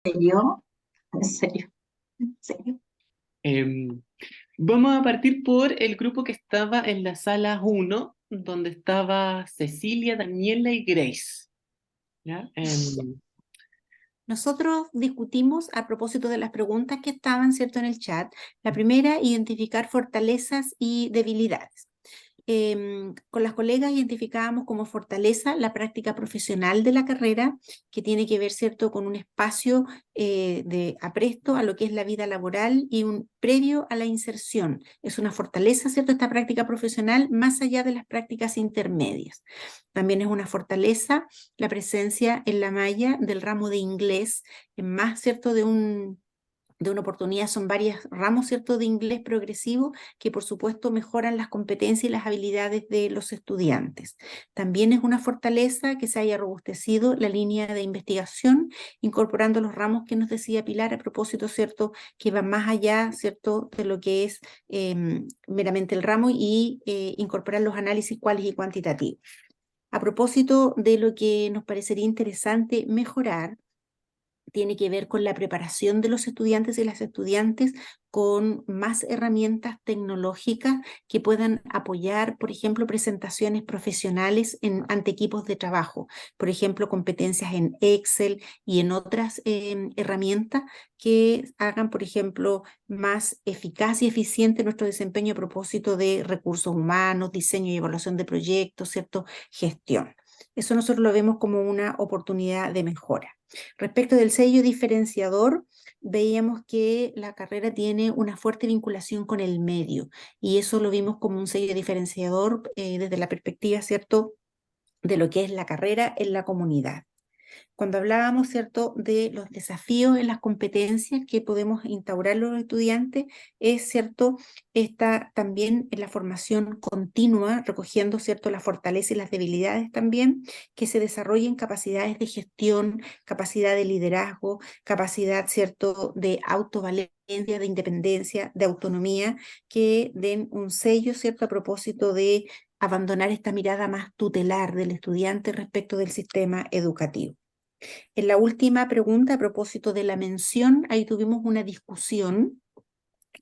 Serio, en serio, en serio. Em, Vamos a partir por el grupo que estaba en la sala uno, donde estaba Cecilia, Daniela y Grace. ¿Ya? Nosotros discutimos a propósito de las preguntas que estaban, ¿cierto?, en el chat. La primera, identificar fortalezas y debilidades. Con las colegas identificábamos como fortaleza la práctica profesional de la carrera, que tiene que ver, ¿cierto?, con un espacio de apresto a lo que es la vida laboral y un previo a la inserción. Es una fortaleza, ¿cierto?, esta práctica profesional más allá de las prácticas intermedias. También es una fortaleza la presencia en la malla del ramo de inglés, más, ¿cierto?, de una oportunidad. Son varios ramos, ¿cierto?, de inglés progresivo que por supuesto mejoran las competencias y las habilidades de los estudiantes. También es una fortaleza que se haya robustecido la línea de investigación, incorporando los ramos que nos decía Pilar a propósito, ¿cierto?, que van más allá, ¿cierto?, de lo que es meramente el ramo y incorporar los análisis cuales y cuantitativos. A propósito de lo que nos parecería interesante mejorar, tiene que ver con la preparación de los estudiantes y las estudiantes con más herramientas tecnológicas que puedan apoyar, por ejemplo, presentaciones profesionales ante equipos de trabajo, por ejemplo, competencias en Excel y en otras herramientas que hagan, por ejemplo, más eficaz y eficiente nuestro desempeño a propósito de recursos humanos, diseño y evaluación de proyectos, ¿cierto?, gestión. Eso nosotros lo vemos como una oportunidad de mejora. Respecto del sello diferenciador, veíamos que la carrera tiene una fuerte vinculación con el medio y eso lo vimos como un sello diferenciador desde la perspectiva, ¿cierto?, de lo que es la carrera en la comunidad. Cuando hablábamos, ¿cierto?, de los desafíos en las competencias que podemos instaurar los estudiantes, es, ¿cierto?, esta también en la formación continua, recogiendo, ¿cierto?, las fortalezas y las debilidades también, que se desarrollen capacidades de gestión, capacidad de liderazgo, capacidad, ¿cierto?, de autovalencia, de independencia, de autonomía, que den un sello, ¿cierto?, a propósito de abandonar esta mirada más tutelar del estudiante respecto del sistema educativo. En la última pregunta, a propósito de la mención, ahí tuvimos una discusión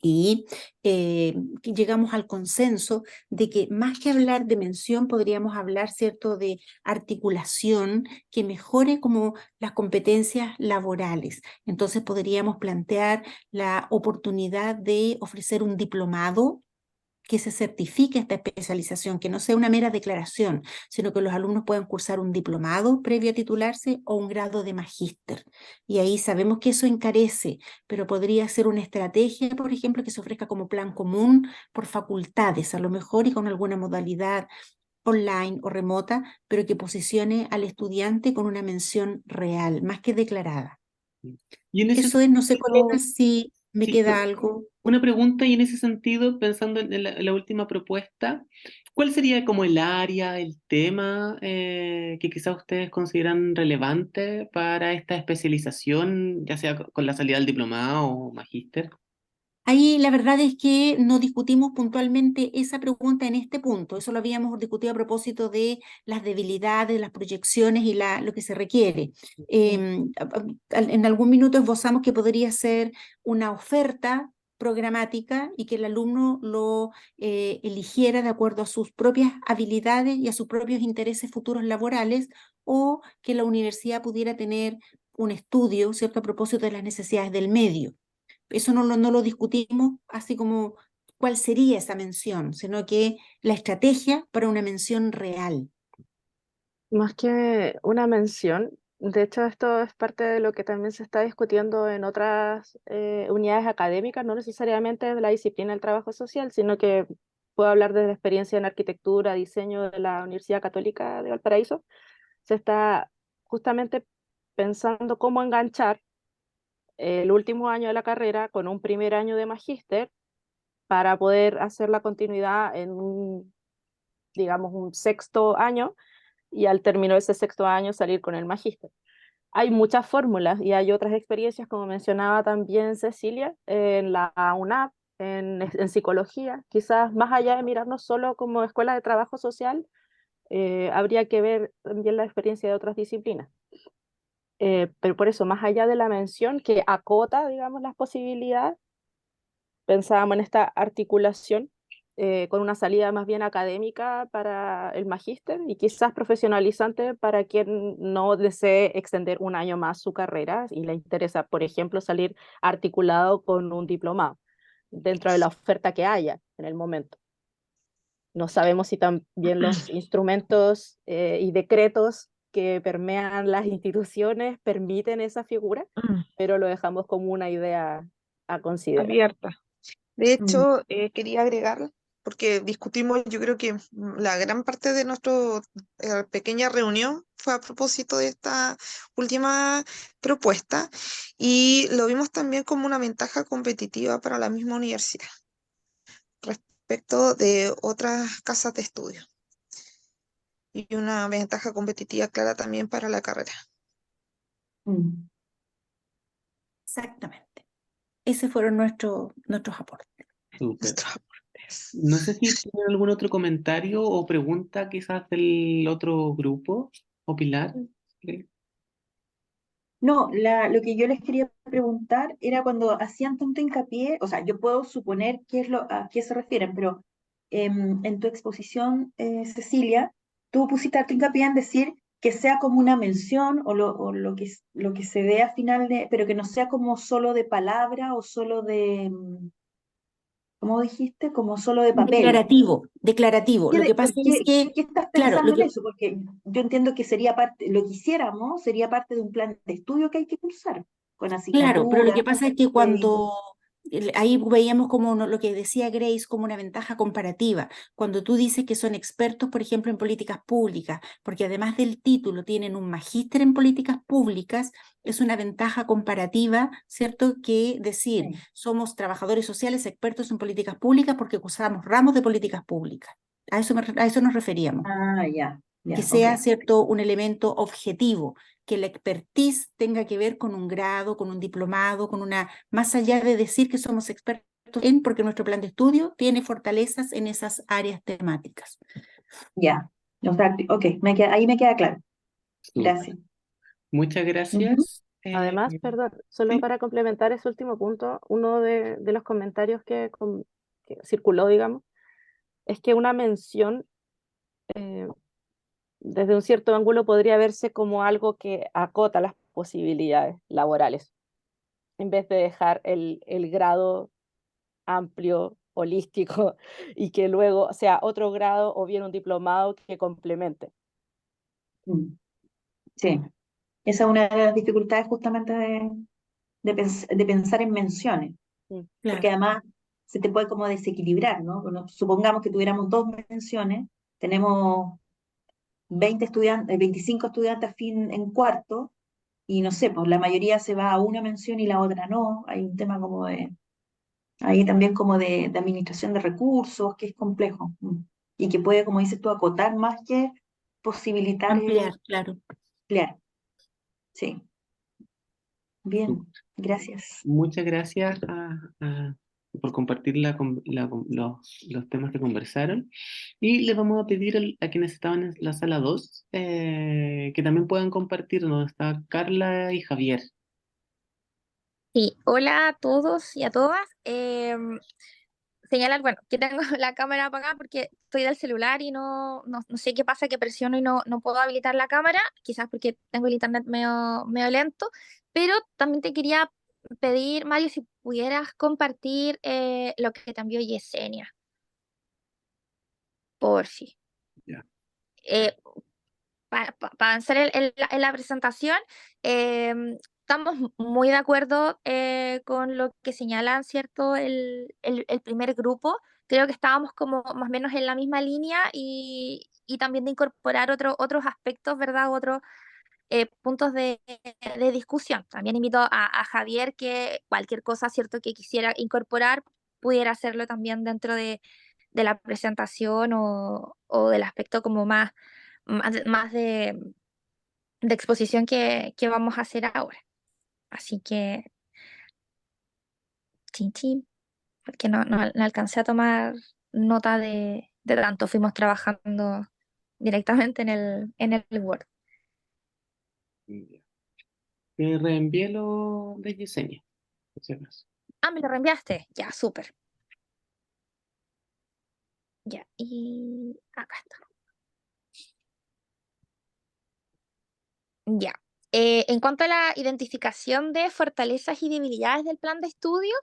y que llegamos al consenso de que más que hablar de mención, podríamos hablar, ¿cierto?, de articulación que mejore como las competencias laborales. Entonces podríamos plantear la oportunidad de ofrecer un diplomado que se certifique esta especialización, que no sea una mera declaración, sino que los alumnos puedan cursar un diplomado previo a titularse o un grado de magíster. Y ahí sabemos que eso encarece, pero podría ser una estrategia, por ejemplo, que se ofrezca como plan común por facultades, a lo mejor y con alguna modalidad online o remota, pero que posicione al estudiante con una mención real, más que declarada. y en ese Eso es, no sé, sentido, colegas, si me sí, queda algo. una pregunta y en ese sentido, pensando en la última propuesta, ¿cuál sería como el área, el tema que quizás ustedes consideran relevante para esta especialización, ya sea con la salida del diplomado o magíster? Ahí la verdad es que no discutimos puntualmente esa pregunta en este punto. Eso lo habíamos discutido a propósito de las debilidades, las proyecciones y lo que se requiere. En algún minuto esbozamos que podría ser una oferta programática y que el alumno lo eligiera de acuerdo a sus propias habilidades y a sus propios intereses futuros laborales, o que la universidad pudiera tener un estudio, ¿cierto?, a propósito de las necesidades del medio. Eso no lo discutimos así como cuál sería esa mención, sino que la estrategia para una mención real. Más que una mención, de hecho esto es parte de lo que también se está discutiendo en otras unidades académicas, no necesariamente de la disciplina del trabajo social, sino que puedo hablar de la experiencia en arquitectura, diseño de la Universidad Católica de Valparaíso. Se está justamente pensando cómo enganchar el último año de la carrera con un primer año de magíster para poder hacer la continuidad en un, digamos, un sexto año y al término de ese sexto año salir con el magíster. Hay muchas fórmulas y hay otras experiencias, como mencionaba también Cecilia, en la UNAP, en psicología. Quizás más allá de mirarnos solo como escuela de trabajo social, habría que ver también la experiencia de otras disciplinas. pero por eso, más allá de la mención que acota, digamos, las posibilidades, pensábamos en esta articulación con una salida más bien académica para el magíster y quizás profesionalizante para quien no desee extender un año más su carrera y le interesa, por ejemplo, salir articulado con un diplomado dentro de la oferta que haya en el momento. No sabemos si también los instrumentos y decretos que permean las instituciones permiten esa figura, pero lo dejamos como una idea a considerar. Abierta. De Mm. hecho, quería agregar, porque discutimos, yo creo que la gran parte de nuestra pequeña reunión fue a propósito de esta última propuesta y lo vimos también como una ventaja competitiva para la misma universidad respecto de otras casas de estudio y una ventaja competitiva clara también para la carrera. Mm. Exactamente. Esos fueron nuestros aportes. Súper. Nuestros aportes. No sé si tienen algún otro comentario o pregunta quizás del otro grupo o Pilar. No, lo que yo les quería preguntar era cuando hacían tanto hincapié, o sea, yo puedo suponer qué es a qué se refieren, pero en tu exposición, Cecilia, tú pusiste harto hincapié en decir que sea como una mención lo que se dé a final de, pero que no sea como solo de palabra o solo de, ¿cómo dijiste? Como solo de papel. Declarativo, declarativo. Lo que pasa es que, ¿Qué estás claro, pensando en eso? Porque yo entiendo que sería parte, lo que hiciéramos sería parte de un plan de estudio que hay que cursar, con claro, pero lo que asignaturas. pasa es que cuando ahí veíamos como lo que decía Grace como una ventaja comparativa, cuando tú dices que son expertos, por ejemplo, en políticas públicas, porque además del título tienen un magíster en políticas públicas, es una ventaja comparativa, ¿cierto? Que decir, Sí. somos trabajadores sociales expertos en políticas públicas porque cursamos ramos de políticas públicas. A eso nos referíamos. Ah, ya, Que ya, sea, ok. ¿cierto?, un elemento objetivo, que la expertise tenga que ver con un grado, con un diplomado, con una, más allá de decir que somos expertos en, porque nuestro plan de estudio tiene fortalezas en esas áreas temáticas. Ya. O sea, ok, ahí me queda claro. Súper. Gracias. Muchas Ujú. gracias. Además, perdón, solo sí. para complementar ese último punto, uno de los comentarios que circuló, digamos, es que una mención eh, desde un cierto ángulo podría verse como algo que acota las posibilidades laborales, en vez de dejar el grado amplio, holístico, y que luego sea otro grado o bien un diplomado que complemente. Mm. Sí, esa es una de las dificultades justamente de pensar en menciones, porque Claro. además se te puede como desequilibrar, ¿no? Bueno, supongamos que tuviéramos dos menciones, tenemos 20 estudiantes, 25 estudiantes en cuarto, y no sé, pues la mayoría se va a una mención y la otra no. Hay un tema como ahí también como de administración de recursos, que es complejo, y que puede, como dices tú, acotar más que posibilitar Ampliar, claro. ampliar. Sí, Súper. bien, gracias. Muchas gracias por compartir los temas que conversaron. Y les vamos a pedir a quienes estaban en la sala 2 que también puedan compartir, donde está Carla y Javier. Sí, hola a todos y a todas. Señalar, bueno, que tengo la cámara apagada porque estoy del celular y no sé qué pasa, que presiono y no puedo habilitar la cámara, quizás porque tengo el internet medio lento, pero también te quería pedir, Mario, si pudieras compartir lo que te envió Yesenia, por si. Ya. Para avanzar en la presentación, estamos muy de acuerdo con lo que señalan, ¿cierto? El primer grupo. Creo que estábamos como más o menos en la misma línea y también de incorporar otros aspectos, ¿verdad? Otros puntos de discusión. También invito a Javier que cualquier cosa, ¿cierto? Que quisiera incorporar, pudiera hacerlo también dentro de la presentación o del aspecto como más de exposición que vamos a hacer ahora. Así que, chin, chin, porque no alcancé a tomar nota de tanto, fuimos trabajando directamente en el Word. Ya. Te reenvié lo de Yesenia, por si acaso. Ah, me lo reenviaste. Ya, súper. Ya, y acá está. Ya. En cuanto a la identificación de fortalezas y debilidades del plan de estudio,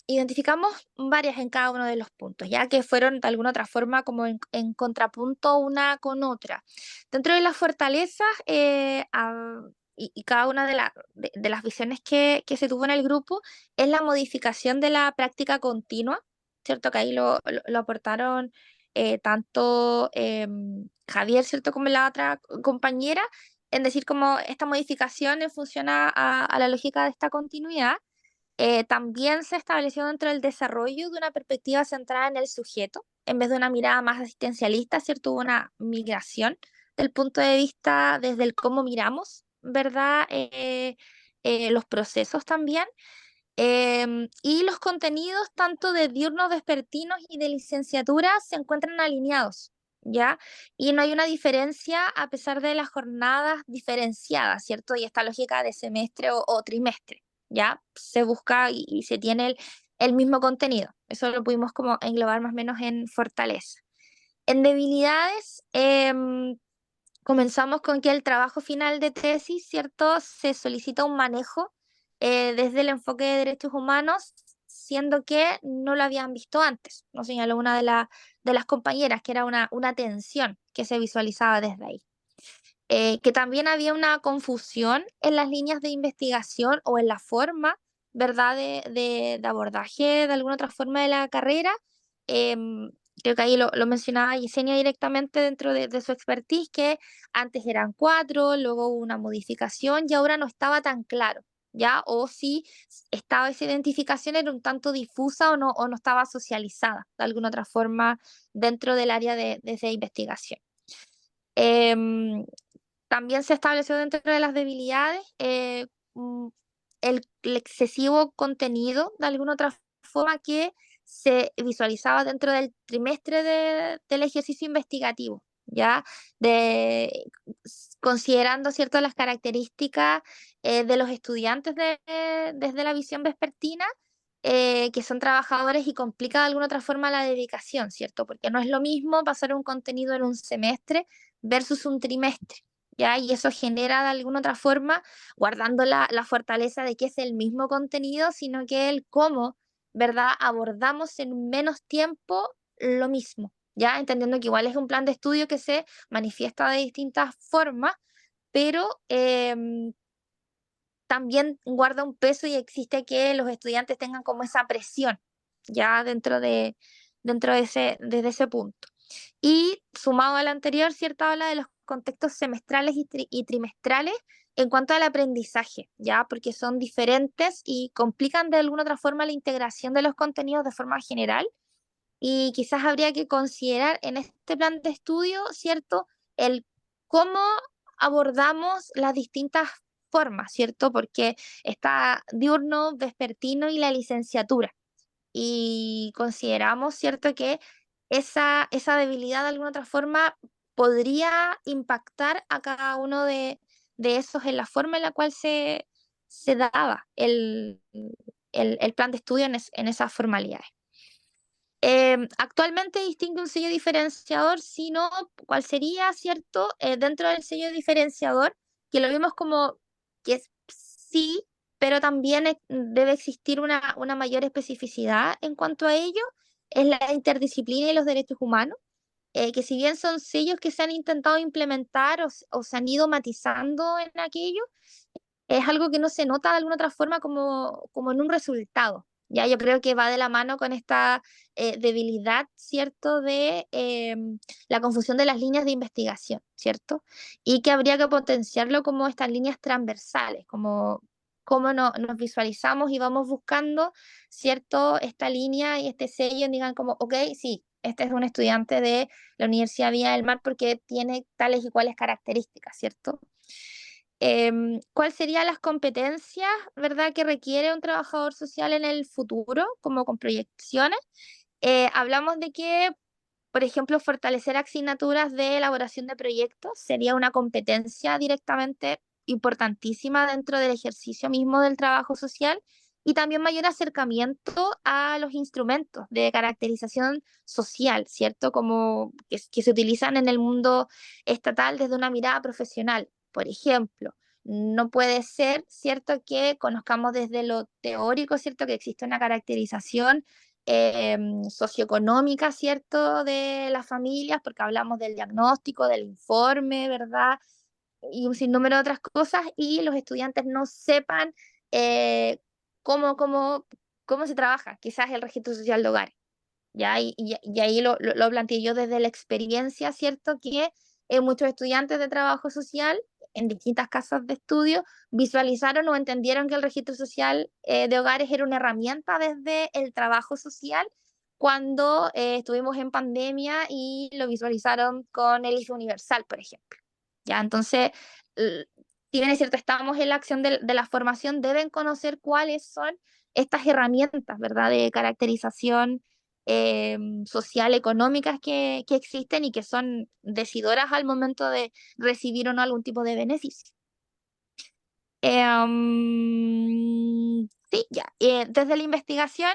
identificamos varias en cada uno de los puntos, ya que fueron de alguna otra forma como en contrapunto una con otra. Dentro de las fortalezas, y cada una de las visiones que se tuvo en el grupo es la modificación de la práctica continua, ¿cierto? Que ahí lo aportaron tanto Javier, ¿cierto? Como la otra compañera, en decir como esta modificación en función a la lógica de esta continuidad. También se estableció dentro del desarrollo de una perspectiva centrada en el sujeto, en vez de una mirada más asistencialista, ¿cierto? Hubo una migración del punto de vista desde el cómo miramos, ¿verdad? Los procesos también. Y los contenidos tanto de diurnos vespertinos y de licenciatura se encuentran alineados, ¿ya? Y no hay una diferencia a pesar de las jornadas diferenciadas, ¿cierto? Y esta lógica de semestre o trimestre, ¿ya? Se busca y se tiene el mismo contenido. Eso lo pudimos como englobar más o menos en fortaleza. En debilidades, comenzamos con que el trabajo final de tesis, ¿cierto? Se solicita un manejo desde el enfoque de derechos humanos, siendo que no lo habían visto antes. Nos señaló una de las compañeras, que era una tensión que se visualizaba desde ahí. Que también había una confusión en las líneas de investigación o en la forma, ¿verdad?, de abordaje de alguna otra forma de la carrera. Em, Creo que ahí lo mencionaba Yesenia directamente dentro de su expertise, que antes eran 4, luego hubo una modificación y ahora no estaba tan claro, ¿ya? O si estaba esa identificación era un tanto difusa o no estaba socializada de alguna otra forma dentro del área de esa investigación. Em, También se estableció dentro de las debilidades mm, el excesivo contenido de alguna otra forma que se visualizaba dentro del trimestre del ejercicio investigativo, ¿ya? Considerando, ¿cierto?, las características de los estudiantes desde la visión vespertina, que son trabajadores y complica de alguna otra forma la dedicación, ¿cierto? Porque no es lo mismo pasar un contenido en un semestre versus un trimestre. ¿Ya? Y eso genera de alguna otra forma, guardando la fortaleza de que es el mismo contenido, sino que el cómo, ¿verdad? Abordamos en menos tiempo lo mismo, ¿ya? Entendiendo que igual es un plan de estudio que se manifiesta de distintas formas, pero también guarda un peso y existe que los estudiantes tengan como esa presión, ¿ya? Desde ese punto. Y sumado al anterior, ¿cierto? Habla de los contextos semestrales y trimestrales en cuanto al aprendizaje, ¿ya? Porque son diferentes y complican de alguna otra forma la integración de los contenidos de forma general. Y quizás habría que considerar en este plan de estudio, ¿cierto? El cómo abordamos las distintas formas, ¿cierto? Porque está diurno, vespertino y la licenciatura y consideramos, ¿cierto?, que esa debilidad de alguna otra forma podría impactar a cada uno de esos en la forma en la cual se daba el plan de estudio en esas formalidades. Actualmente distingue un sello diferenciador, sino cuál sería, ¿cierto? Dentro del sello diferenciador, que lo vimos como que es sí, pero también debe existir una mayor especificidad en cuanto a ello, es la interdisciplina y los derechos humanos, que si bien son sellos que se han intentado implementar o se han ido matizando en aquello, es algo que no se nota de alguna otra forma como en un resultado. Ya yo creo que va de la mano con esta debilidad, ¿cierto?, de la confusión de las líneas de investigación, ¿cierto? Y que habría que potenciarlo como estas líneas transversales, como cómo nos visualizamos y vamos buscando, ¿cierto?, esta línea y este sello, digan como, ok, sí, este es un estudiante de la Universidad Viña del Mar porque tiene tales y cuales características, ¿cierto? ¿Cuáles serían las competencias, verdad, que requiere un trabajador social en el futuro, como con proyecciones? Hablamos de que, por ejemplo, fortalecer asignaturas de elaboración de proyectos sería una competencia directamente importantísima dentro del ejercicio mismo del trabajo social y también mayor acercamiento a los instrumentos de caracterización social, ¿cierto? Como que se utilizan en el mundo estatal desde una mirada profesional. Por ejemplo, no puede ser, ¿cierto?, que conozcamos desde lo teórico, ¿cierto?, que existe una caracterización socioeconómica, ¿cierto?, de las familias, porque hablamos del diagnóstico, del informe, ¿verdad? Y un sinnúmero de otras cosas, y los estudiantes no sepan eh, cómo, cómo, cómo se trabaja, quizás el registro social de hogares. ¿Ya? Y ahí lo planteé yo desde la experiencia, ¿cierto? Que muchos estudiantes de trabajo social en distintas casas de estudio visualizaron o entendieron que el registro social de hogares era una herramienta desde el trabajo social cuando estuvimos en pandemia y lo visualizaron con el IFE universal, por ejemplo. ¿Ya? Entonces, l- si bien es cierto, estamos en la acción de la formación, deben conocer cuáles son estas herramientas, ¿verdad?, de caracterización social, económicas que existen y que son decidoras al momento de recibir o no algún tipo de beneficio. Sí, ya. Desde la investigación,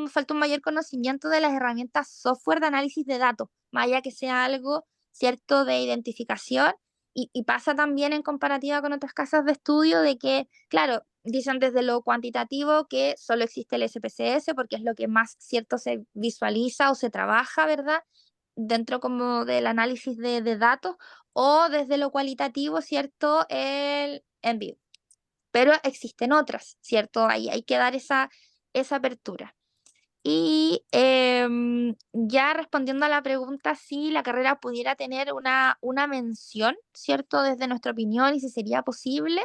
falta un mayor conocimiento de las herramientas software de análisis de datos, más allá que sea algo, ¿cierto?, de identificación, y pasa también en comparativa con otras casas de estudio de que, claro, dicen desde lo cuantitativo que solo existe el SPSS porque es lo que más, ¿cierto?, se visualiza o se trabaja, ¿verdad?, dentro como del análisis de datos, o desde lo cualitativo, ¿cierto?, el NVIDIA, pero existen otras, ¿cierto? Ahí hay que dar esa apertura. Y ya respondiendo a la pregunta si la carrera pudiera tener una mención, ¿cierto? Desde nuestra opinión y si sería posible,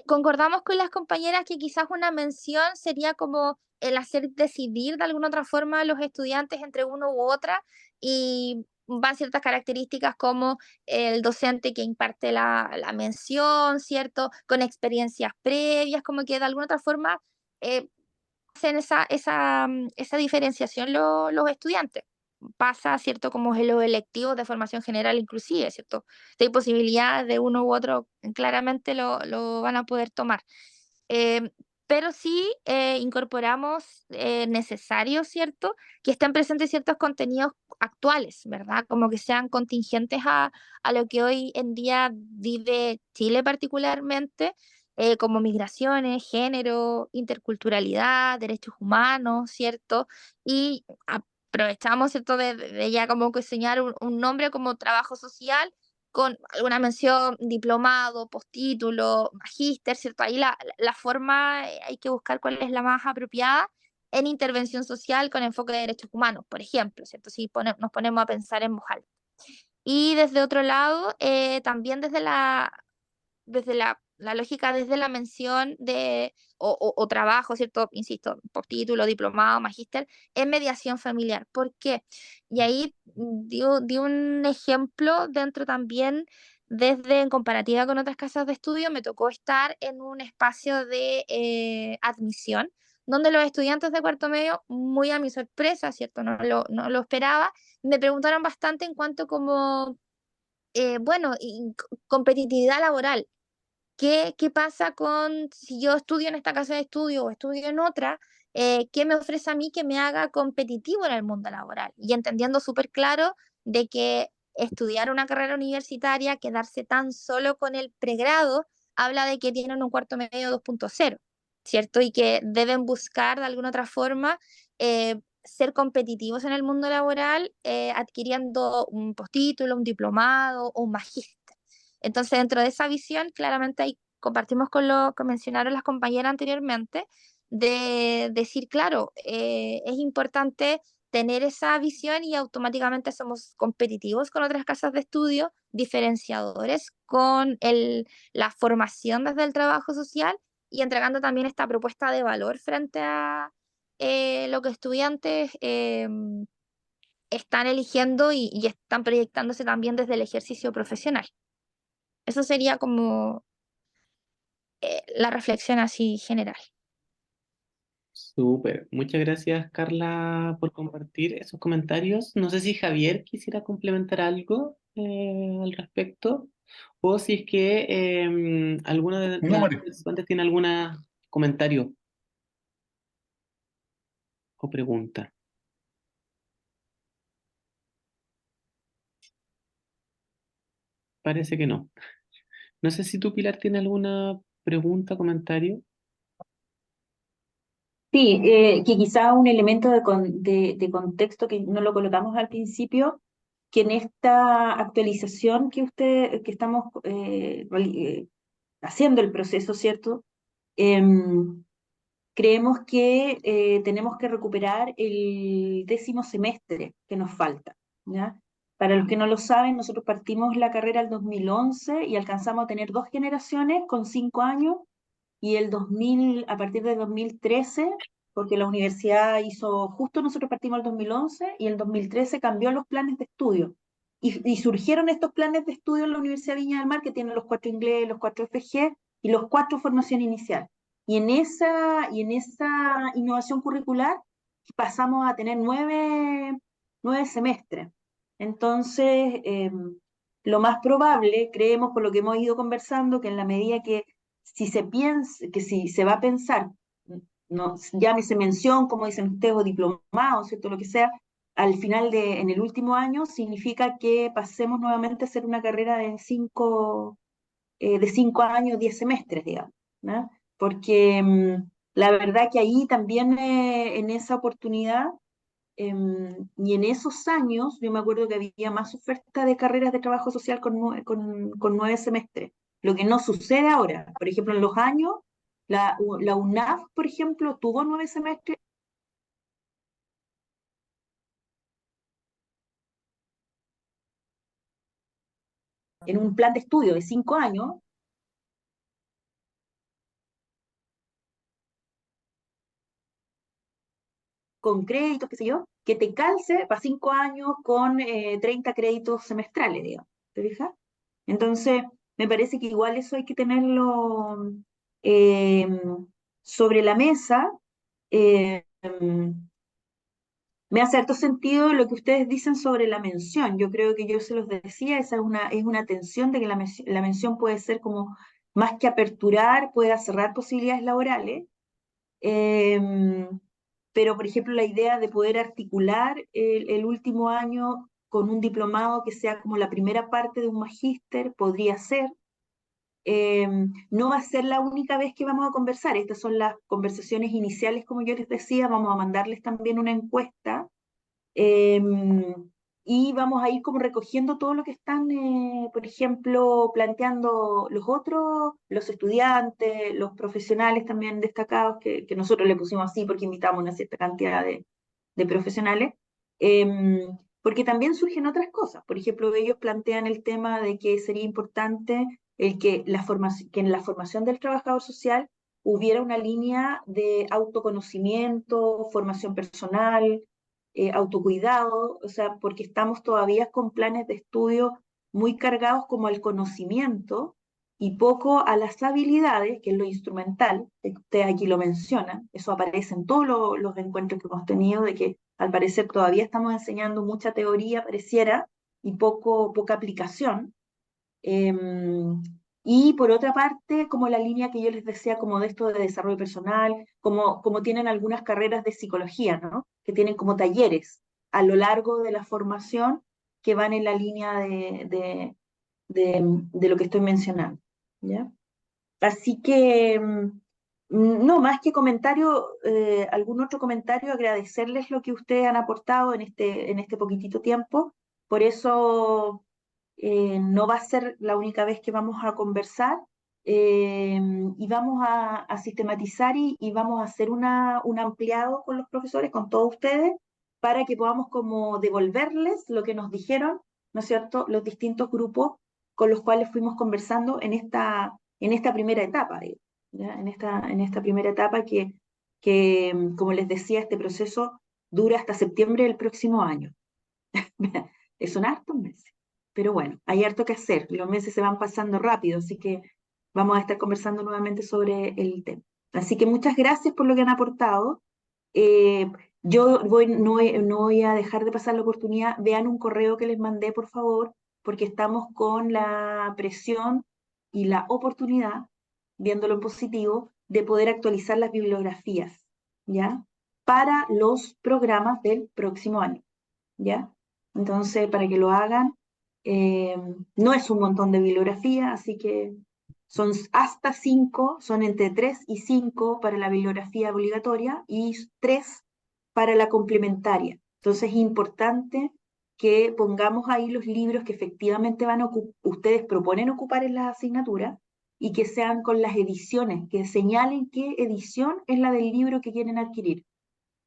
concordamos con las compañeras que quizás una mención sería como el hacer decidir de alguna otra forma a los estudiantes entre uno u otra, y van ciertas características como el docente que imparte la mención, ¿cierto? Con experiencias previas, como que de alguna otra forma hacen esa diferenciación los estudiantes. Pasa, ¿cierto? Como en los electivos de formación general inclusive, ¿cierto? Si hay posibilidades de uno u otro, claramente lo van a poder tomar. Eh, pero sí incorporamos necesarios, ¿cierto? Que estén presentes ciertos contenidos actuales, ¿verdad? Como que sean contingentes a lo que hoy en día vive Chile particularmente, como migraciones, género, interculturalidad, derechos humanos, ¿cierto? Y aprovechamos, ¿cierto?, de ya como que diseñar un nombre como trabajo social con alguna mención, diplomado, postítulo, magíster, ¿cierto? Ahí la forma hay que buscar cuál es la más apropiada en intervención social con enfoque de derechos humanos, por ejemplo, ¿cierto? Si nos ponemos a pensar en voz alta. Y desde otro lado, también desde la lógica, desde la mención o trabajo, ¿cierto? Insisto, postítulo, diplomado, magíster, en mediación familiar. ¿Por qué? Y ahí di un ejemplo dentro también, desde en comparativa con otras casas de estudio, me tocó estar en un espacio de admisión, donde los estudiantes de cuarto medio, muy a mi sorpresa, ¿cierto? No lo esperaba, me preguntaron bastante en cuanto como, bueno, competitividad laboral. ¿Qué pasa con si yo estudio en esta casa de estudio o estudio en otra? ¿Qué me ofrece a mí que me haga competitivo en el mundo laboral? Y entendiendo súper claro de que estudiar una carrera universitaria, quedarse tan solo con el pregrado, habla de que tienen un cuarto medio 2.0, ¿cierto? Y que deben buscar de alguna otra forma ser competitivos en el mundo laboral, adquiriendo un postítulo, un diplomado o un magíster. Entonces, dentro de esa visión, claramente ahí compartimos con lo que mencionaron las compañeras anteriormente, de decir, claro, es importante tener esa visión y automáticamente somos competitivos con otras casas de estudio, diferenciadores con la formación desde el trabajo social y entregando también esta propuesta de valor frente a lo que estudiantes están eligiendo y están proyectándose también desde el ejercicio profesional. Eso sería como la reflexión así general. Súper. Muchas gracias, Carla, por compartir esos comentarios. No sé si Javier quisiera complementar algo al respecto, o si es que alguno de No, los Mario. participantes tiene algún comentario o pregunta. Parece que no. No sé si tú, Pilar, tienes alguna pregunta, comentario. Sí, que quizá un elemento de contexto que no lo colocamos al principio, que en esta actualización que estamos haciendo el proceso, ¿cierto? Em, Creemos que tenemos que recuperar el 10º semestre que nos falta, ¿ya? Para los que no lo saben, nosotros partimos la carrera el 2011 y alcanzamos a tener 2 generaciones con 5 años, y a partir del 2013, porque la universidad hizo, justo nosotros partimos el 2011 y el 2013 cambió los planes de estudio. Y surgieron estos planes de estudio en la Universidad de Viña del Mar, que tienen los 4 inglés, los 4 FG y los 4 formación inicial. Y en esa innovación curricular pasamos a tener 9 semestres. Entonces, lo más probable, creemos por lo que hemos ido conversando, que en la medida que si se va a pensar, no, llámese mención, como dicen ustedes, o diplomado, ¿cierto? Lo que sea, al final en el último año, significa que pasemos nuevamente a hacer una carrera de cinco años, 10 semestres, digamos, ¿no? Porque la verdad que ahí también en esa oportunidad y en esos años, yo me acuerdo que había más oferta de carreras de trabajo social con 9 semestres, lo que no sucede ahora. Por ejemplo, en los años, la UNAV, por ejemplo, tuvo 9 semestres en un plan de estudio de 5 años, con créditos, qué sé yo, que te calce para 5 años con 30 créditos semestrales, digamos. ¿Te fijas? Entonces, me parece que igual eso hay que tenerlo eh, sobre la mesa. Eh, Me hace harto sentido lo que ustedes dicen sobre la mención. Yo creo que yo se los decía, esa es una tensión de que la mención puede ser como más que aperturar, pueda cerrar posibilidades laborales. Em, pero, por ejemplo, la idea de poder articular el último año con un diplomado que sea como la primera parte de un magíster podría ser. No va a ser la única vez que vamos a conversar. Estas son las conversaciones iniciales, como yo les decía. Vamos a mandarles también una encuesta, y vamos a ir como recogiendo todo lo que están, por ejemplo, planteando los estudiantes, los profesionales también destacados, que nosotros le pusimos así porque invitamos una cierta cantidad de profesionales, porque también surgen otras cosas. Por ejemplo, ellos plantean el tema de que sería importante que en la formación del trabajador social hubiera una línea de autoconocimiento, formación personal, autocuidado, o sea, porque estamos todavía con planes de estudio muy cargados como al conocimiento y poco a las habilidades, que es lo instrumental, que ustedes aquí lo mencionan. Eso aparece en todos los encuentros que hemos tenido, de que al parecer todavía estamos enseñando mucha teoría, pareciera, y poca aplicación. Y por otra parte, como la línea que yo les decía, como de esto de desarrollo personal, como tienen algunas carreras de psicología, ¿no? Que tienen como talleres a lo largo de la formación que van en la línea de lo que estoy mencionando, ¿ya? Así que, no, más que comentario, algún otro comentario, agradecerles lo que ustedes han aportado en este poquitito tiempo. Por eso no va a ser la única vez que vamos a conversar, y vamos a sistematizar y vamos a hacer un ampliado con los profesores, con todos ustedes, para que podamos como devolverles lo que nos dijeron, ¿no es cierto?, los distintos grupos con los cuales fuimos conversando en esta primera etapa, digo, ¿ya? En esta primera etapa que, como les decía, este proceso dura hasta septiembre del próximo año. Son hartos meses. Pero bueno, hay harto que hacer. Los meses se van pasando rápido, así que vamos a estar conversando nuevamente sobre el tema. Así que muchas gracias por lo que han aportado. Eh, no voy a dejar de pasar la oportunidad. Vean un correo que les mandé, por favor, porque estamos con la presión y la oportunidad, viéndolo en positivo, de poder actualizar las bibliografías, ¿ya? Para los programas del próximo año, ¿ya? Entonces, para que lo hagan, eh, no es un montón de bibliografía, así que son hasta 5, son entre 3 y 5 para la bibliografía obligatoria y 3 para la complementaria. Entonces es importante que pongamos ahí los libros que efectivamente ustedes proponen ocupar en las asignaturas y que sean con las ediciones, que señalen qué edición es la del libro que quieren adquirir,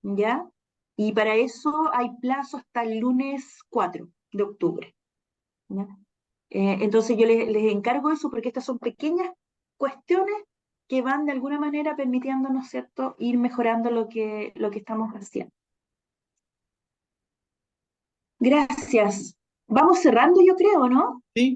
¿ya? Y para eso hay plazo hasta el lunes 4 de octubre, ¿ya? Entonces yo les encargo eso porque estas son pequeñas cuestiones que van de alguna manera permitiéndonos, ¿cierto?, ir mejorando lo que estamos haciendo. Gracias. Vamos cerrando, yo creo, ¿no? Sí,